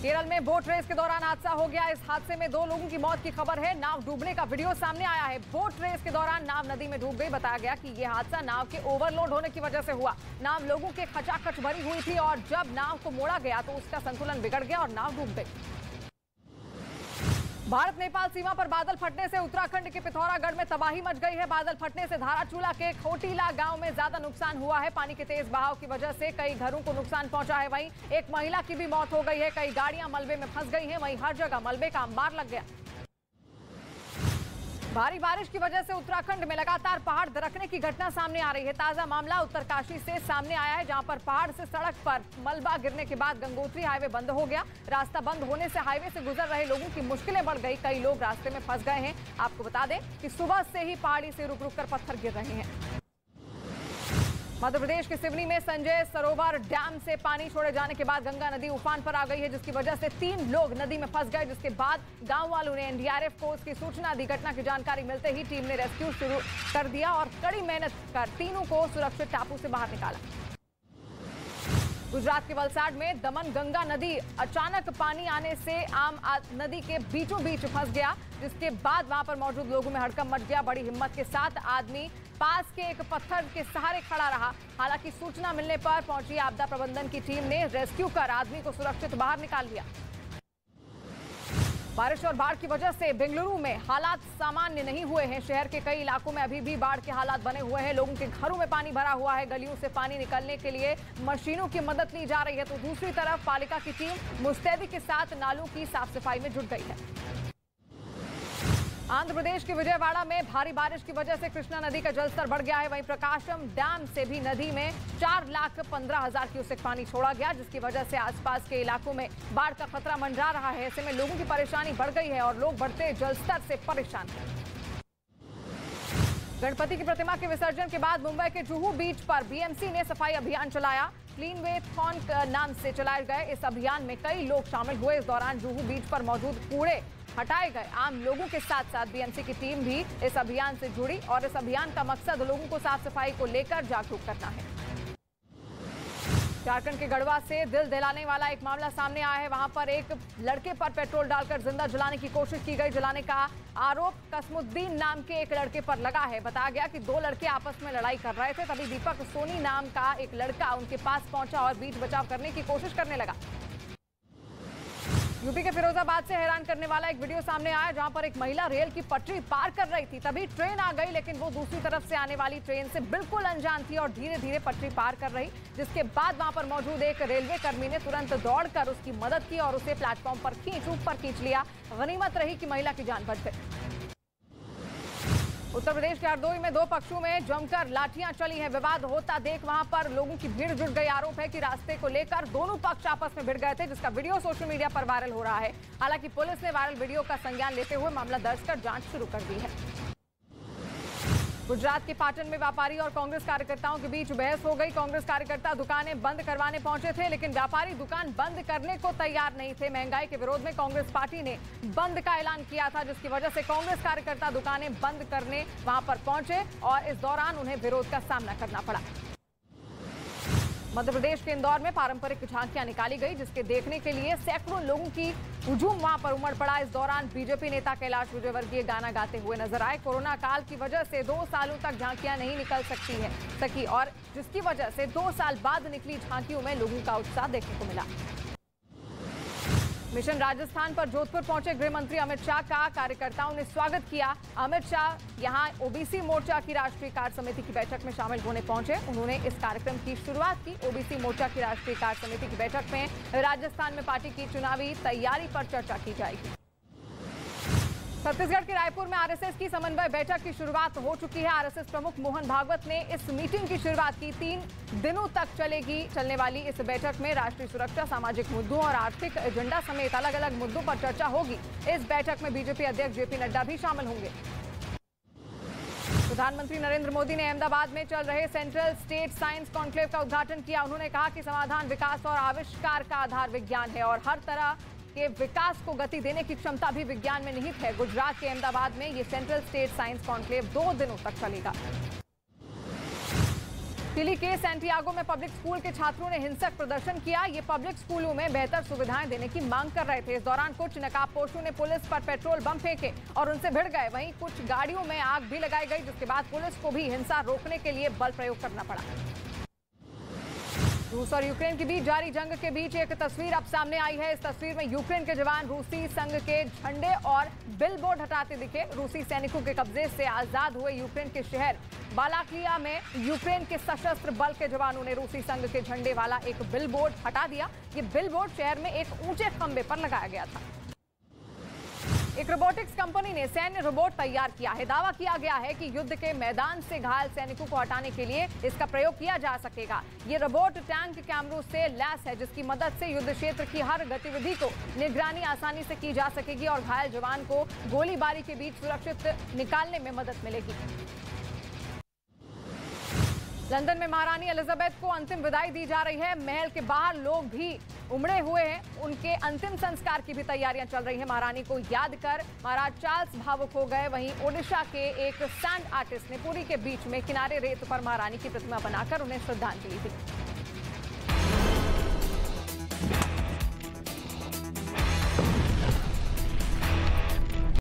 केरल में boat race के दौरान हादसा हो गया। इस हादसे में 2 लोगों की मौत की खबर है। नाव डूबने का वीडियो सामने आया है। बोट रेस के दौरान नाव नदी में डूब गई। बताया गया कि यह हादसा नाव के ओवरलोड होने की वजह से हुआ। नाव लोगों के खचाखच भरी हुई थी और जब नाव को मोड़ा गया तो उसका संतुलन बिगड़ गया और नाव डूब गई। भारत नेपाल सीमा पर बादल फटने से उत्तराखंड के पिथौरागढ़ में तबाही मच गई है। बादल फटने से धाराचूला के खोटीला गांव में ज्यादा नुकसान हुआ है। पानी के तेज बहाव की वजह से कई घरों को नुकसान पहुंचा है। वहीं एक महिला की भी मौत हो गई है। कई गाड़ियां मलबे में फंस गई हैं। वहीं हर जगह मलबे का अंबार लग गया। भारी बारिश की वजह से उत्तराखंड में लगातार पहाड़ दरकने की घटना सामने आ रही है। ताजा मामला उत्तरकाशी से सामने आया है, जहां पर पहाड़ से सड़क पर मलबा गिरने के बाद गंगोत्री हाईवे बंद हो गया। रास्ता बंद होने से हाईवे से गुजर रहे लोगों की मुश्किलें बढ़ गई। कई लोग रास्ते में फंस गए हैं। आपको बता दें कि सुबह से ही पहाड़ी से रुक रुक कर पत्थर गिर रहे हैं। मध्य प्रदेश के सिवनी में संजय सरोवर डैम से पानी छोड़े जाने के बाद गंगा नदी उफान पर आ गई है, जिसकी वजह से 3 लोग नदी में फंस गए। जिसके बाद गांव वालों ने एनडीआरएफ को उसकी सूचना दी। घटना की जानकारी मिलते ही टीम ने रेस्क्यू शुरू कर दिया और कड़ी मेहनत कर तीनों को सुरक्षित टापू से बाहर निकाला। गुजरात के वलसाड में दमन गंगा नदी अचानक पानी आने से आम नदी के बीचों बीच फंस गया, जिसके बाद वहां पर मौजूद लोगों में हड़कंप मच गया। बड़ी हिम्मत के साथ आदमी पास के एक पत्थर के सहारे खड़ा रहा। हालांकि सूचना मिलने पर पहुंची आपदा प्रबंधन की टीम ने रेस्क्यू कर आदमी को सुरक्षित बाहर निकाल लिया। बारिश और बाढ़ की वजह से बेंगलुरु में हालात सामान्य नहीं हुए हैं। शहर के कई इलाकों में अभी भी बाढ़ के हालात बने हुए हैं। लोगों के घरों में पानी भरा हुआ है। गलियों से पानी निकलने के लिए मशीनों की मदद ली जा रही है, तो दूसरी तरफ पालिका की टीम मुस्तैदी के साथ नालों की साफ सफाई में जुट गई है। आंध्र प्रदेश के विजयवाड़ा में भारी बारिश की वजह से कृष्णा नदी का जलस्तर बढ़ गया है। वहीं प्रकाशम डैम से भी नदी में 4,15,000 क्यूसेक पानी छोड़ा गया, जिसकी वजह से आसपास के इलाकों में बाढ़ का खतरा मंडरा रहा है। ऐसे में लोगों की परेशानी बढ़ गई है और लोग बढ़ते जलस्तर से परेशान हैं। गणपति की प्रतिमा के विसर्जन के बाद मुंबई के जुहू बीच पर बीएमसी ने सफाई अभियान चलाया। क्लीन वे थॉन नाम से चलाए गए इस अभियान में कई लोग शामिल हुए। इस दौरान जुहू बीच पर मौजूद कूड़े हटाए गए। आम लोगों के साथ साथ बीएमसी की टीम भी इस अभियान से जुड़ी और इस अभियान का मकसद लोगों को साफ सफाई को लेकर जागरूक करना है। झारखंड के गढ़वा से दिल दहलाने वाला एक मामला सामने आया है। वहां पर एक लड़के पर पेट्रोल डालकर जिंदा जलाने की कोशिश की गई। जलाने का आरोप कसमुद्दीन नाम के एक लड़के पर लगा है। बताया गया कि 2 लड़के आपस में लड़ाई कर रहे थे, तभी दीपक सोनी नाम का एक लड़का उनके पास पहुंचा और बीच बचाव करने की कोशिश करने लगा। यूपी के फिरोजाबाद से हैरान करने वाला एक वीडियो सामने आया, जहां पर एक महिला रेल की पटरी पार कर रही थी। तभी ट्रेन आ गई, लेकिन वो दूसरी तरफ से आने वाली ट्रेन से बिल्कुल अनजान थी और धीरे धीरे पटरी पार कर रही। जिसके बाद वहां पर मौजूद एक रेलवे कर्मी ने तुरंत दौड़कर उसकी मदद की और उसे प्लेटफॉर्म पर ऊपर खींच लिया। गनीमत रही कि महिला की जान बच गई। उत्तर प्रदेश के हरदोई में 2 पक्षों में जमकर लाठियां चली हैं। विवाद होता देख वहां पर लोगों की भीड़ जुट गई। आरोप है कि रास्ते को लेकर दोनों पक्ष आपस में भिड़ गए थे, जिसका वीडियो सोशल मीडिया पर वायरल हो रहा है। हालांकि पुलिस ने वायरल वीडियो का संज्ञान लेते हुए मामला दर्ज कर जांच शुरू कर दी है। गुजरात के पाटन में व्यापारी और कांग्रेस कार्यकर्ताओं के बीच बहस हो गई। कांग्रेस कार्यकर्ता दुकानें बंद करवाने पहुंचे थे, लेकिन व्यापारी दुकान बंद करने को तैयार नहीं थे। महंगाई के विरोध में कांग्रेस पार्टी ने बंद का ऐलान किया था, जिसकी वजह से कांग्रेस कार्यकर्ता दुकानें बंद करने वहां पर पहुंचे और इस दौरान उन्हें विरोध का सामना करना पड़ा। मध्य प्रदेश के इंदौर में पारंपरिक झांकियां निकाली गई, जिसके देखने के लिए सैकड़ों लोगों की हुजूम वहां पर उमड़ पड़ा। इस दौरान बीजेपी नेता कैलाश विजयवर्गीय गाना गाते हुए नजर आए। कोरोना काल की वजह से 2 सालों तक झांकियां नहीं निकल सकी और जिसकी वजह से 2 साल बाद निकली झांकियों में लोगों का उत्साह देखने को मिला। मिशन राजस्थान पर जोधपुर पहुंचे गृह मंत्री अमित शाह का कार्यकर्ताओं ने स्वागत किया। अमित शाह यहां ओबीसी मोर्चा की राष्ट्रीय कार्य समिति की बैठक में शामिल होने पहुंचे। उन्होंने इस कार्यक्रम की शुरुआत की। ओबीसी मोर्चा की राष्ट्रीय कार्य समिति की बैठक में राजस्थान में पार्टी की चुनावी तैयारी पर चर्चा की जाएगी। छत्तीसगढ़ के रायपुर में आरएसएस की समन्वय बैठक की शुरुआत हो चुकी है। आरएसएस प्रमुख मोहन भागवत ने इस मीटिंग की शुरुआत की। 3 दिनों तक चलने वाली इस बैठक में राष्ट्रीय सुरक्षा, सामाजिक मुद्दों और आर्थिक एजेंडा समेत अलग अलग मुद्दों पर चर्चा होगी। इस बैठक में बीजेपी अध्यक्ष जेपी नड्डा भी शामिल होंगे। प्रधानमंत्री नरेंद्र मोदी ने अहमदाबाद में चल रहे सेंट्रल स्टेट साइंस कॉन्क्लेव का उद्घाटन किया। उन्होंने कहा कि समाधान, विकास और आविष्कार का आधार विज्ञान है और हर तरह के विकास को गति देने की क्षमता भी विज्ञान में निहित है। गुजरात के अहमदाबाद में ये सेंट्रल स्टेट साइंस कॉन्क्लेव 2 दिनों तक चलेगा। चिली के सैंटियागो में पब्लिक स्कूल के छात्रों ने हिंसक प्रदर्शन किया। ये पब्लिक स्कूलों में बेहतर सुविधाएं देने की मांग कर रहे थे। इस दौरान कुछ नकाबपोशों ने पुलिस पर पेट्रोल बम फेंके और उनसे भिड़ गए। वहीं कुछ गाड़ियों में आग भी लगाई गई, जिसके बाद पुलिस को भी हिंसा रोकने के लिए बल प्रयोग करना पड़ा। रूस और यूक्रेन के बीच जारी जंग के बीच एक तस्वीर अब सामने आई है। इस तस्वीर में यूक्रेन के जवान रूसी संघ के झंडे और बिलबोर्ड हटाते दिखे। रूसी सैनिकों के कब्जे से आजाद हुए यूक्रेन के शहर बालाक्लिया में यूक्रेन के सशस्त्र बल के जवानों ने रूसी संघ के झंडे वाला एक बिलबोर्ड हटा दिया। ये बिलबोर्ड शहर में एक ऊंचे खंबे पर लगाया गया था। एक रोबोटिक्स कंपनी ने सैन्य रोबोट तैयार किया है। दावा किया गया है कि युद्ध के मैदान से घायल सैनिकों को हटाने के लिए इसका प्रयोग किया जा सकेगा। ये रोबोट टैंक कैमरों से लैस है, जिसकी मदद से युद्ध क्षेत्र की हर गतिविधि को निगरानी आसानी से की जा सकेगी और घायल जवान को गोलीबारी के बीच सुरक्षित निकालने में मदद मिलेगी। लंदन में महारानी एलिजाबेथ को अंतिम विदाई दी जा रही है। महल के बाहर लोग भी उमड़े हुए हैं। उनके अंतिम संस्कार की भी तैयारियां चल रही हैं। महारानी को याद कर महाराज चार्ल्स भावुक हो गए। वहीं ओडिशा के एक सैंड आर्टिस्ट ने पुरी के बीच में किनारे रेत पर महारानी की प्रतिमा बनाकर उन्हें श्रद्धांजलि दी।